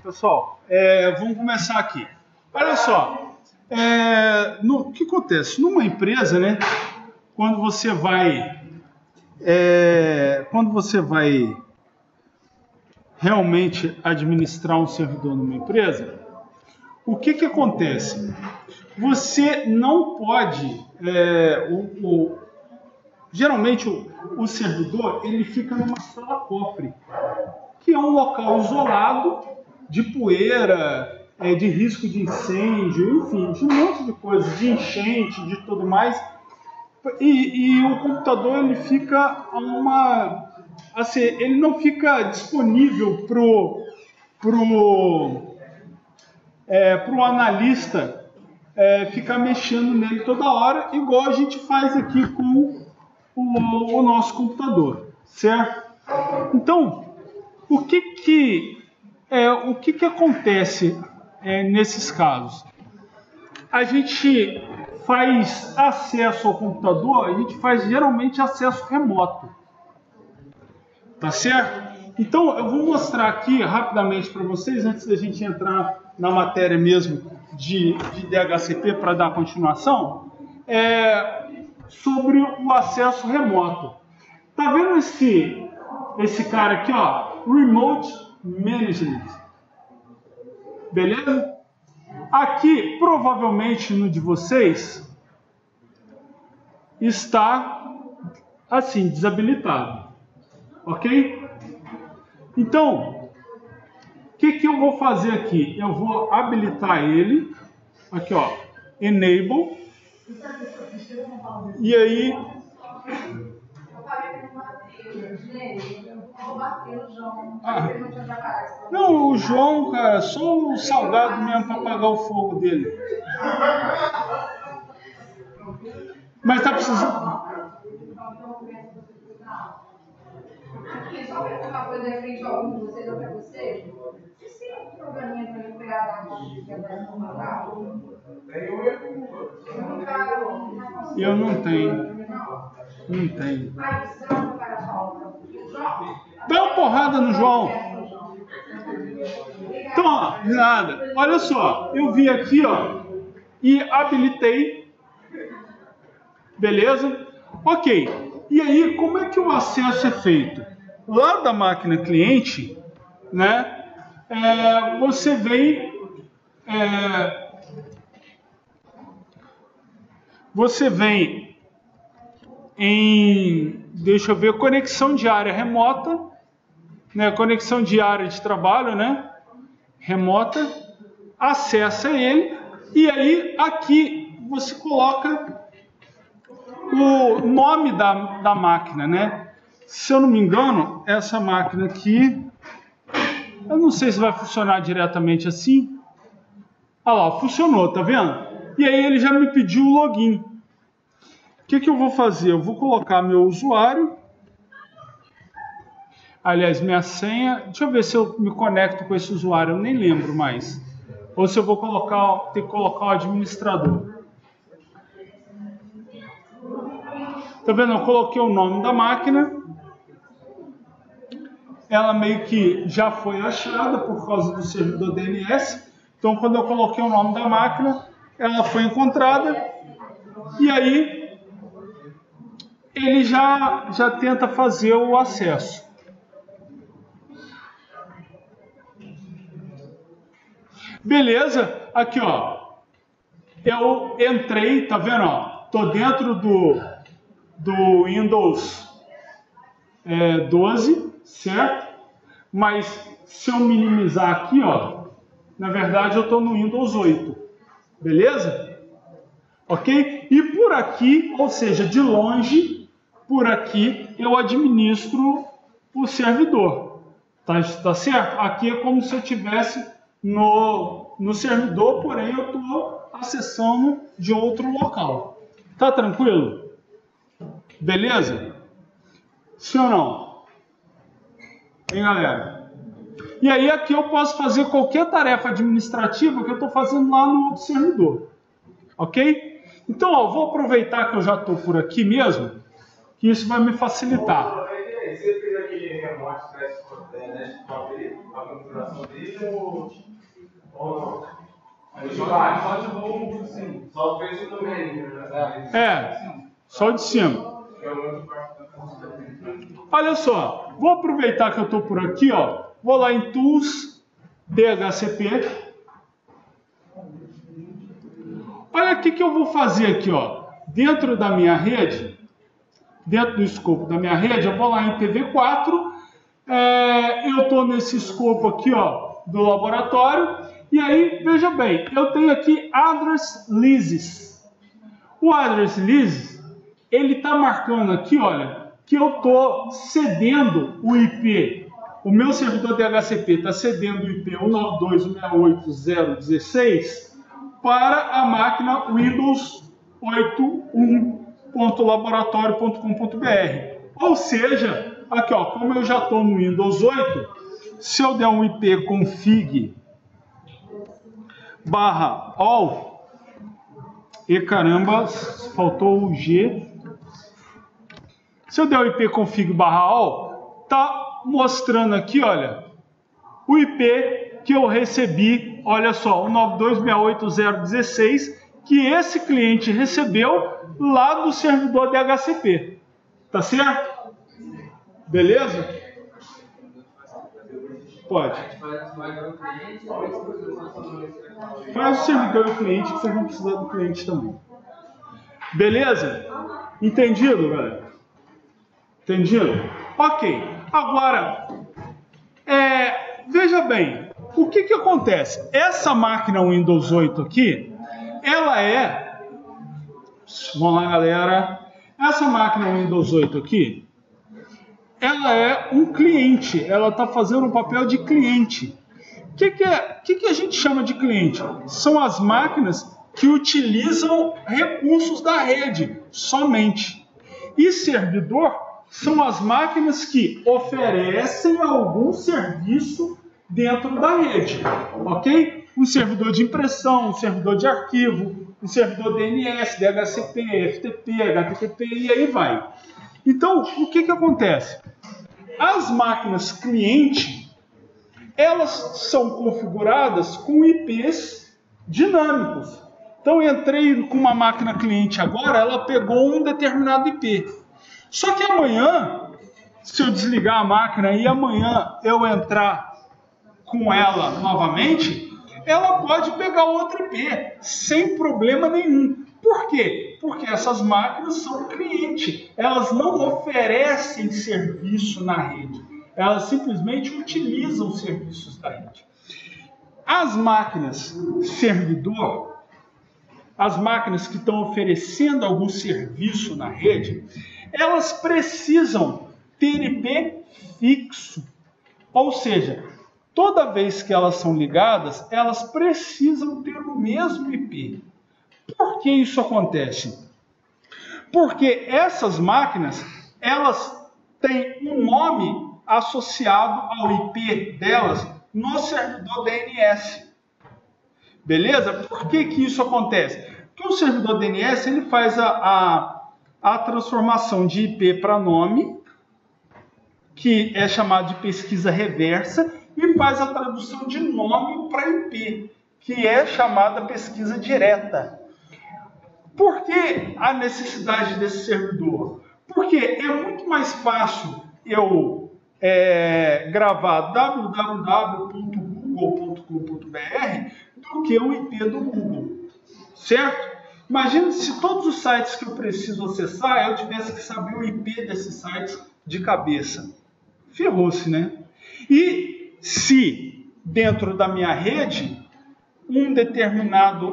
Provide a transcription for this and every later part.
pessoal, vamos começar aqui. Olha só, o que acontece? Numa empresa, né, quando você vai realmente administrar um servidor numa empresa, o que acontece? Você não pode, geralmente o servidor ele fica numa sala cofre, que é um local isolado de poeira, de risco de incêndio, enfim, de um monte de coisa, de enchente, de tudo mais. E o computador ele fica assim, ele não fica disponível pro analista ficar mexendo nele toda hora, igual a gente faz aqui com o nosso computador, certo? Então, o que acontece nesses casos? A gente faz acesso ao computador, a gente faz geralmente acesso remoto, tá certo? Então, eu vou mostrar aqui rapidamente para vocês, antes da gente entrar na matéria mesmo de DHCP para dar continuação, sobre o acesso remoto. Tá vendo esse cara aqui, ó? Remote Management. Beleza? Aqui, provavelmente no de vocês, está assim, desabilitado. Ok? Então, o que eu vou fazer aqui? Eu vou habilitar ele. Aqui, ó. Enable. E aí... Não, o João, cara, só o salgado mesmo para apagar o fogo dele. Mas tá precisando... Só para uma coisa referente a algum de vocês ou para você, vocês têm um programinha para recuperar dados que é da informação? Eu não tenho. Não tenho. Dá uma porrada no João. Então, ó, nada. Olha só, eu vim aqui, ó, e habilitei. Beleza? Ok. E aí, como é que o acesso é feito? Lá da máquina cliente, né? Você vem, em, deixa eu ver, conexão de área remota, né? Conexão de área de trabalho, né? Remota, acessa ele e aí aqui você coloca o nome da máquina, né? Se eu não me engano, essa máquina aqui, eu não sei se vai funcionar diretamente assim. Olha lá, funcionou, tá vendo? E aí ele já me pediu o login. O que eu vou fazer? Eu vou colocar meu usuário, aliás, minha senha. Deixa eu ver se eu me conecto com esse usuário, eu nem lembro mais. Ou se eu vou ter que colocar o administrador. Tá vendo? Eu coloquei o nome da máquina. Ela meio que já foi achada por causa do servidor DNS. Então, quando eu coloquei o nome da máquina, ela foi encontrada. E aí, ele já tenta fazer o acesso. Beleza? Aqui, ó. Eu entrei, tá vendo? Ó, tô dentro do Windows 12. Certo? Mas se eu minimizar aqui, ó, na verdade eu estou no Windows 8. Beleza? Ok? E por aqui, ou seja, de longe, por aqui, eu administro o servidor. Tá certo? Aqui é como se eu estivesse no servidor, porém eu estou acessando de outro local. Tá tranquilo? Beleza? Sim ou não? Hein, galera? E aí aqui eu posso fazer qualquer tarefa administrativa que eu estou fazendo lá no outro servidor. Ok? Então, ó, vou aproveitar que eu já estou por aqui mesmo, que isso vai me facilitar. um acesso a configuração dele ou não? Só de novo, sim. Só o preço do meio, né? Só de cima. Olha só, vou aproveitar que eu estou por aqui, ó. Vou lá em Tools, DHCP. Olha o que eu vou fazer aqui, ó. Dentro da minha rede, dentro do escopo da minha rede, eu vou lá em TV4. Eu estou nesse escopo aqui, ó, do laboratório. E aí, veja bem, eu tenho aqui address lists. O address lists, ele está marcando aqui, olha, que eu estou cedendo o IP. O meu servidor DHCP está cedendo o IP 192.168.0.16 para a máquina Windows 8.1.laboratório.com.br. Ou seja, aqui, ó, como eu já estou no Windows 8, se eu der um IP config /all, e caramba, faltou o G. Se eu der o IP config /all, tá mostrando aqui, olha, o IP que eu recebi, olha só, o 92.168.0.16, que esse cliente recebeu lá do servidor DHCP. Tá certo? Beleza? Pode. Faz o servidor e o cliente, que vocês vão precisar do cliente também. Beleza? Entendido, galera? Entendido? Ok. Agora, veja bem, o que acontece? Essa máquina Windows 8 aqui, ela é... Vamos lá, galera. Essa máquina Windows 8 aqui, ela é um cliente, ela está fazendo um papel de cliente. O que a gente chama de cliente? São as máquinas que utilizam recursos da rede somente. E servidor são as máquinas que oferecem algum serviço dentro da rede, ok? Um servidor de impressão, um servidor de arquivo, um servidor DNS, DHCP, FTP, HTTP e aí vai. Então, o que acontece? As máquinas cliente, elas são configuradas com IPs dinâmicos. Então, eu entrei com uma máquina cliente agora, ela pegou um determinado IP. Só que amanhã, se eu desligar a máquina e amanhã eu entrar com ela novamente, ela pode pegar outro IP, sem problema nenhum. Por quê? Porque essas máquinas são cliente, elas não oferecem serviço na rede, elas simplesmente utilizam os serviços da rede. As máquinas servidor, as máquinas que estão oferecendo algum serviço na rede, elas precisam ter IP fixo, ou seja, toda vez que elas são ligadas, elas precisam ter o mesmo IP. Por que isso acontece? Porque essas máquinas, elas têm um nome associado ao IP delas no servidor DNS. Beleza? Por que isso acontece? Porque o servidor DNS ele faz a transformação de IP para nome, que é chamado de pesquisa reversa, e faz a tradução de nome para IP, que é chamada pesquisa direta. Por que a necessidade desse servidor? Porque é muito mais fácil eu gravar www.google.com.br do que o IP do Google, certo? Imagina se todos os sites que eu preciso acessar, eu tivesse que saber o IP desses sites de cabeça. Ferrou-se, né? E se dentro da minha rede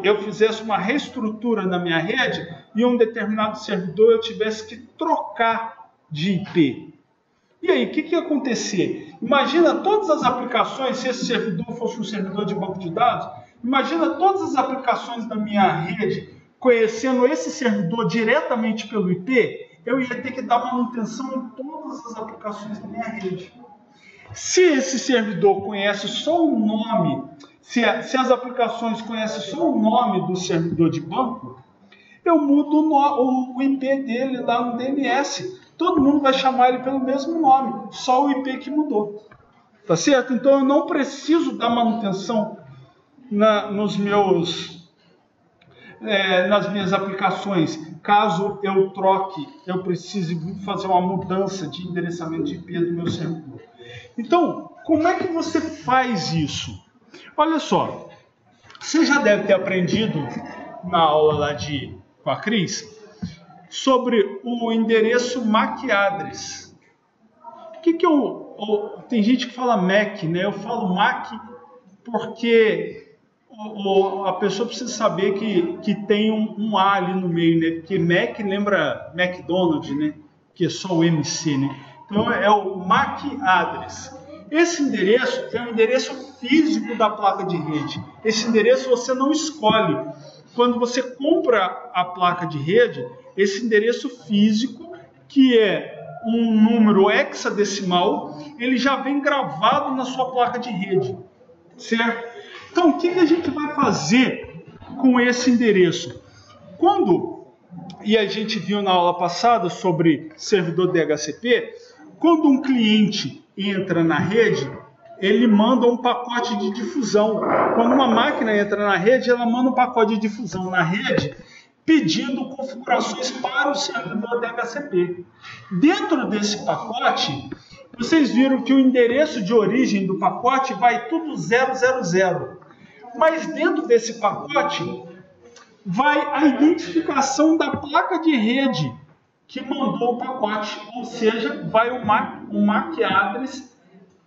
eu fizesse uma reestrutura na minha rede e um determinado servidor eu tivesse que trocar de IP. E aí, o que ia acontecer? Imagina todas as aplicações, se esse servidor fosse um servidor de banco de dados, imagina todas as aplicações da minha rede conhecendo esse servidor diretamente pelo IP, eu ia ter que dar manutenção em todas as aplicações da minha rede. Se esse servidor conhece só o nome, se as aplicações conhecem só o nome do servidor de banco, eu mudo o IP dele lá no DNS. todo mundo vai chamar ele pelo mesmo nome, só o IP que mudou. Tá certo? Então eu não preciso dar manutenção nas minhas aplicações. Caso eu troque, eu precise fazer uma mudança de endereçamento de IP do meu servidor. Então, como é que você faz isso? Olha só, você já deve ter aprendido na aula lá com a Cris sobre o endereço MAC address. Tem gente que fala MAC, né? Eu falo MAC porque a pessoa precisa saber que tem um A ali no meio, né? Porque Mac lembra McDonald's, né? Que é só o MC, né? Então é o MAC address. Esse endereço é o endereço físico da placa de rede. Esse endereço você não escolhe. Quando você compra a placa de rede, esse endereço físico, que é um número hexadecimal, ele já vem gravado na sua placa de rede, certo? Então, o que a gente vai fazer com esse endereço? E a gente viu na aula passada sobre servidor DHCP, quando um cliente entra na rede, ele manda um pacote de difusão. Quando uma máquina entra na rede, ela manda um pacote de difusão na rede, pedindo configurações para o servidor DHCP. Dentro desse pacote, vocês viram que o endereço de origem do pacote vai tudo 000. Mas dentro desse pacote vai a identificação da placa de rede que mandou o pacote, ou seja, vai o MAC address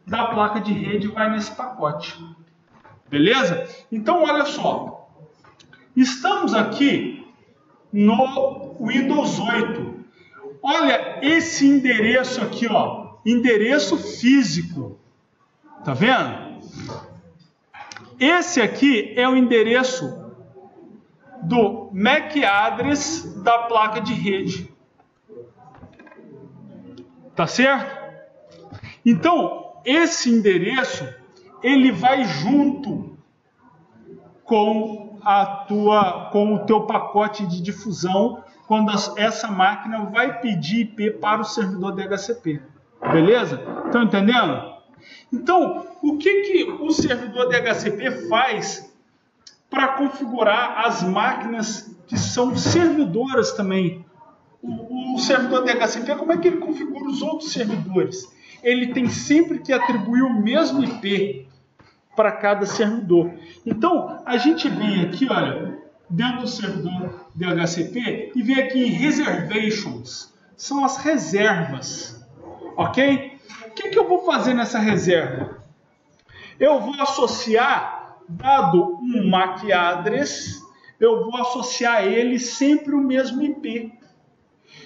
da placa de rede vai nesse pacote. Beleza? Então, olha só. Estamos aqui no Windows 8. Olha esse endereço aqui, ó. Endereço físico. Tá vendo? Esse aqui é o endereço do MAC address da placa de rede. Tá certo? Então, esse endereço, ele vai junto com o teu pacote de difusão quando essa máquina vai pedir IP para o servidor DHCP. Beleza? Estão entendendo? Então, o que o servidor DHCP faz para configurar as máquinas que são servidoras também? O servidor DHCP, como é que ele configura os outros servidores? Ele tem sempre que atribuir o mesmo IP para cada servidor. Então, a gente vem aqui, olha, dentro do servidor DHCP e vem aqui em Reservations. São as reservas, ok? O que eu vou fazer nessa reserva? Eu vou associar, dado um MAC address, eu vou associar a ele sempre o mesmo IP.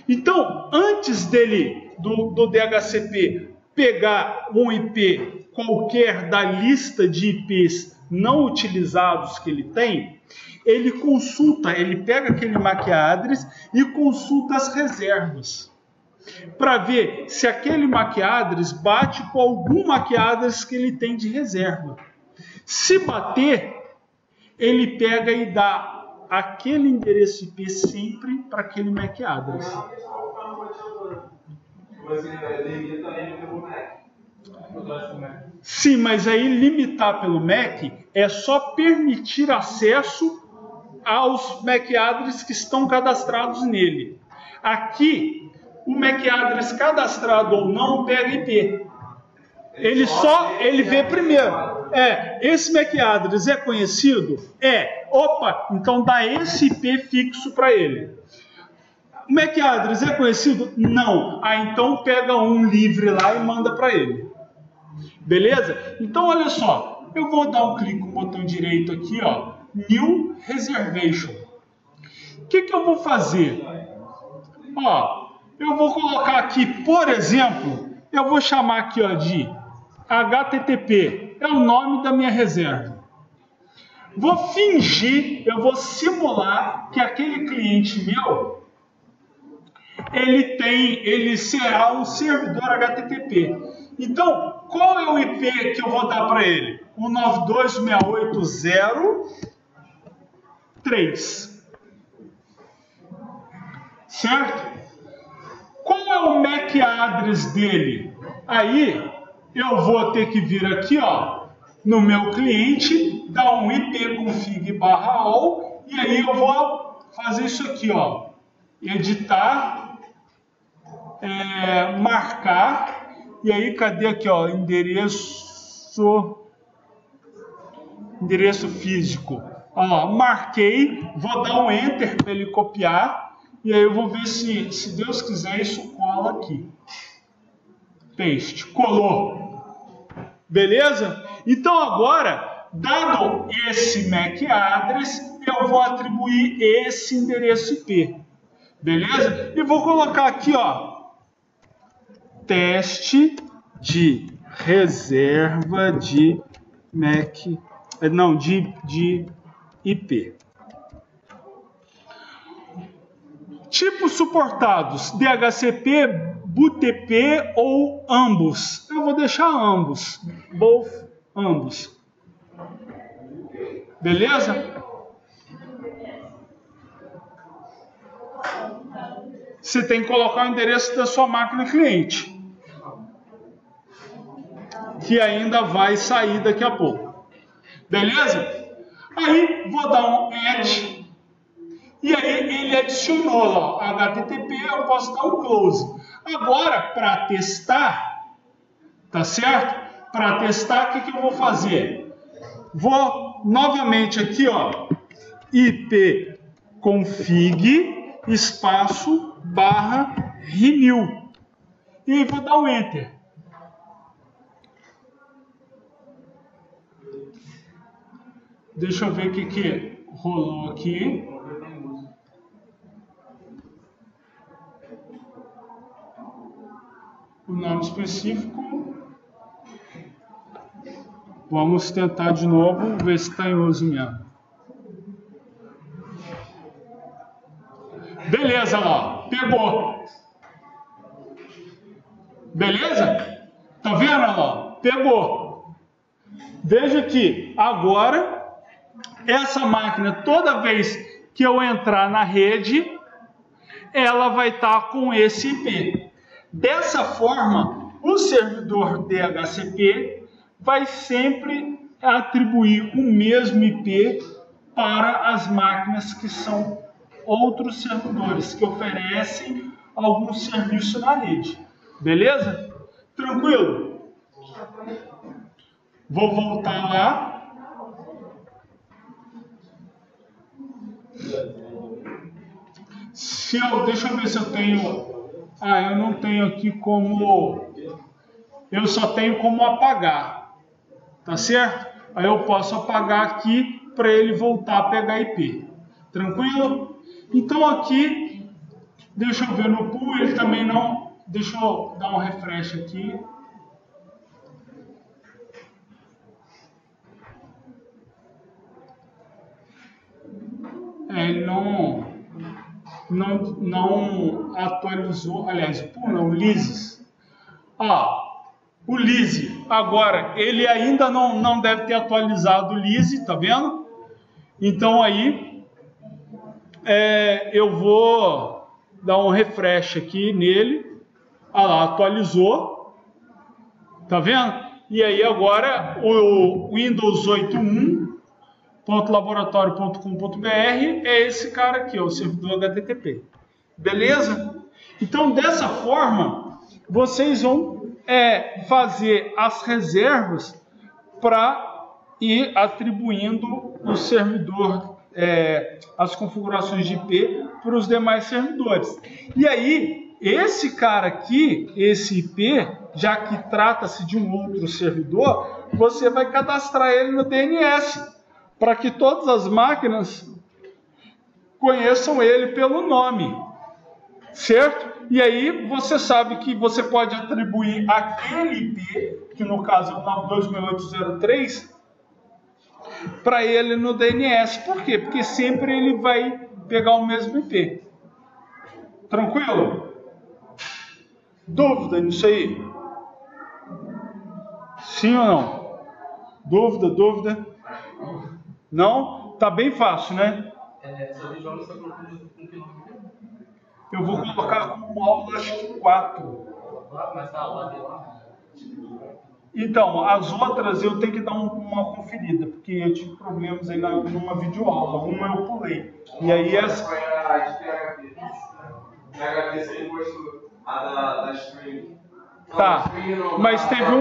Então, antes do DHCP pegar um IP qualquer da lista de IPs não utilizados que ele tem, ele pega aquele MAC address e consulta as reservas para ver se aquele MAC address bate com algum MAC address que ele tem de reserva. Se bater, ele pega e dá aquele endereço IP sempre para aquele MAC address. Sim, mas aí limitar pelo MAC é só permitir acesso aos MAC address que estão cadastrados nele. Aqui, o MAC address cadastrado ou não pega IP. Ele vê primeiro. Esse MAC address é conhecido? Opa, então dá esse IP fixo para ele. O MAC address é conhecido? Não. Então pega um livre lá e manda para ele. Beleza? Então olha só, eu vou dar um clique com o botão direito aqui, ó, New Reservation. O que eu vou fazer? Ó, eu vou colocar aqui, por exemplo, eu vou chamar aqui, ó, de HTTP, é o nome da minha reserva. Vou fingir, eu vou simular que aquele cliente meu, ele será um servidor HTTP. Então, qual é o IP que eu vou dar para ele? 192.168.0.3. Certo? Qual é o MAC MAC address dele? Aí eu vou ter que vir aqui, ó, no meu cliente, dar um ipconfig/all, e aí eu vou fazer isso aqui, ó, editar, marcar, e aí cadê aqui, ó, endereço físico. Ó, marquei, vou dar um enter para ele copiar, e aí eu vou ver se Deus quiser isso cola aqui. Paste, colou. Beleza? Então agora, dado esse MAC address, eu vou atribuir esse endereço IP. Beleza? E vou colocar aqui, ó, teste de reserva de MAC, não, de IP. Tipos suportados, DHCP, BOOTP ou ambos. Eu vou deixar ambos, ambos. Beleza? Você tem que colocar o endereço da sua máquina cliente, que ainda vai sair daqui a pouco. Beleza? Aí vou dar um add. E aí ele adicionou lá, HTTP, eu posso dar um close. Agora, para testar, tá certo? Para testar, o que eu vou fazer? Vou novamente aqui, ó, ipconfig espaço /renew. E aí vou dar um enter. Deixa eu ver o que rolou aqui. O nome específico. Vamos tentar de novo, ver se está em uso mesmo. Beleza, ó, pegou. Beleza? Tá vendo, ó? Pegou. Veja que agora, essa máquina, toda vez que eu entrar na rede, ela vai estar com esse IP. Dessa forma, o servidor DHCP vai sempre atribuir o mesmo IP para as máquinas que são outros servidores, que oferecem algum serviço na rede. Beleza? Tranquilo? Vou voltar lá. Deixa eu ver se eu tenho... eu não tenho aqui como... Eu só tenho como apagar. Tá certo? Aí eu posso apagar aqui para ele voltar a pegar IP. Tranquilo? Então aqui, deixa eu ver no pool, ele também não... Deixa eu dar um refresh aqui. Ele não atualizou, aliás, o Lizzy. O Lizzy, agora, ele ainda não deve ter atualizado o Lizzy, tá vendo? Então aí, eu vou dar um refresh aqui nele. Olha lá, atualizou, tá vendo? E aí agora, o Windows 8.1.laboratório.com.br é esse cara aqui, ó, o servidor HTTP. Beleza? Então, dessa forma, vocês vão fazer as reservas para ir atribuindo o servidor, as configurações de IP para os demais servidores. E aí, esse cara aqui, esse IP, já que trata-se de um outro servidor, você vai cadastrar ele no DNS, para que todas as máquinas conheçam ele pelo nome, certo? E aí você sabe que você pode atribuir aquele IP, que no caso é o 92.6803, para ele no DNS. Por quê? Porque sempre ele vai pegar o mesmo IP. Tranquilo? Dúvida nisso aí? Sim ou não? Dúvida? Não? Tá bem fácil, né? Eu vou colocar como aula, acho que 4. Mas tá lá, Então, as outras eu tenho que dar uma conferida, porque eu tive problemas aí numa videoaula. Uma eu pulei. E aí essa. Foi a de PHP. PHP você postou a da stream. Tá, mas teve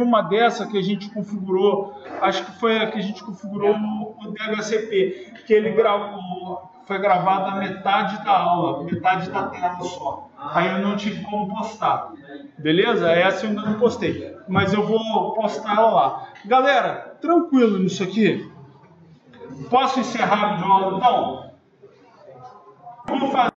uma dessa que a gente configurou, acho que foi a que a gente configurou o DHCP, que ele foi gravado a metade da aula, metade da tela só. Aí eu não tive como postar. Beleza? Essa eu ainda não postei, mas eu vou postar ela lá. Galera, tranquilo nisso aqui? Posso encerrar a videoaula então? Vamos fazer.